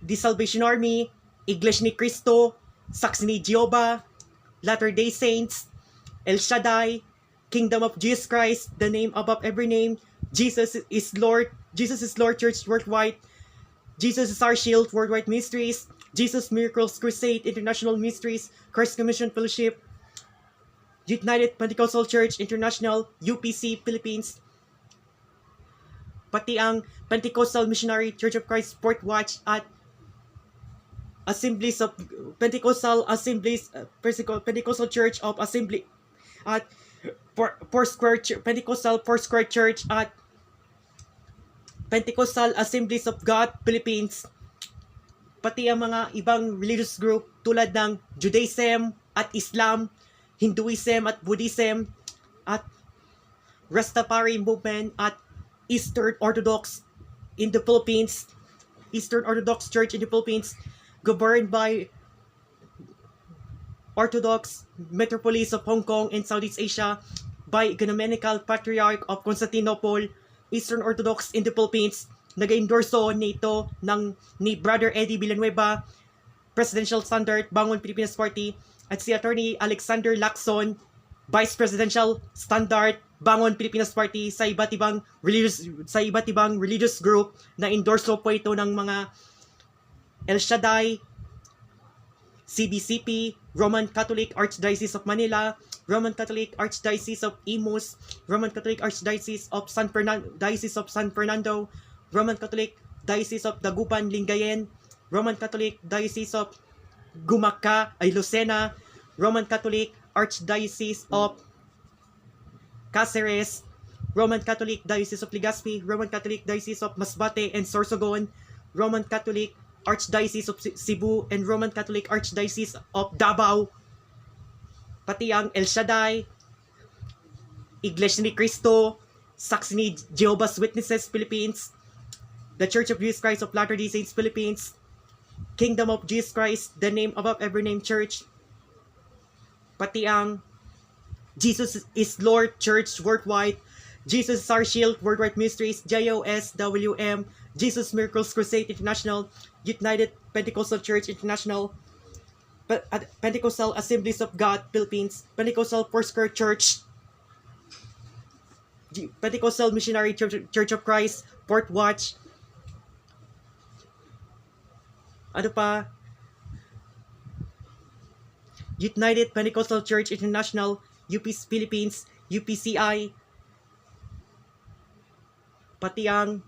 The Salvation Army, Iglesia ni Cristo, Saksi ni Jehovah, Latter-day Saints, El Shaddai, Kingdom of Jesus Christ, the name above every name, Jesus is Lord Church Worldwide, Jesus is Our Shield Worldwide Ministries, Jesus Miracles Crusade International Ministries, Christ Commission Fellowship, United Pentecostal Church International, UPC Philippines, pati ang Pentecostal Missionary Church of Christ Port Watch at Assemblies of Pentecostal Assemblies, Pentecostal Church of Assembly at Pentecostal Foursquare Church at Pentecostal Assemblies of God Philippines, pati ang mga ibang religious group tulad ng Judaism at Islam, Hinduism at Buddhism at Rastafari movement at Eastern Orthodox in the Philippines, Eastern Orthodox Church in the Philippines, governed by Orthodox Metropolis of Hong Kong and Southeast Asia, by Ecumenical Patriarch of Constantinople, Eastern Orthodox in the Philippines. Nag-endorso nito ni Brother Eddie Villanueva, Presidential Standard, Bangon Pilipinas Party, at si Attorney Alexander Lacson, Vice Presidential Standard, Bangon Pilipinas Party, sa iba't ibang religious group na endorso po ito ng mga El Shaddai, CBCP, Roman Catholic Archdiocese of Manila, Roman Catholic Archdiocese of Imus, Roman Catholic Archdiocese of San Fernando, Roman Catholic Diocese of Dagupan, Lingayen, Roman Catholic Diocese of Lucena, Roman Catholic Archdiocese of Cáceres, Roman Catholic Diocese of Legazpi, Roman Catholic Diocese of Masbate and Sorsogon, Roman Catholic Archdiocese of Cebu, and Roman Catholic Archdiocese of Davao, pati ang El Shaddai, Iglesia ni Cristo, Saksi ni Jehovah's Witnesses Philippines, the Church of Jesus Christ of Latter-day Saints Philippines, Kingdom of Jesus Christ, the name above every name Church, pati ang Jesus is Lord Church Worldwide, Jesus is Our Shield Worldwide Ministries, JOSWM, Jesus Miracles Crusade International, United Pentecostal Church International, Pentecostal Assemblies of God Philippines, Pentecostal Foursquare Church, Pentecostal Missionary Church of Christ Port Watch, ano pa, United Pentecostal Church International, UPC Philippines, UPCI, pati ang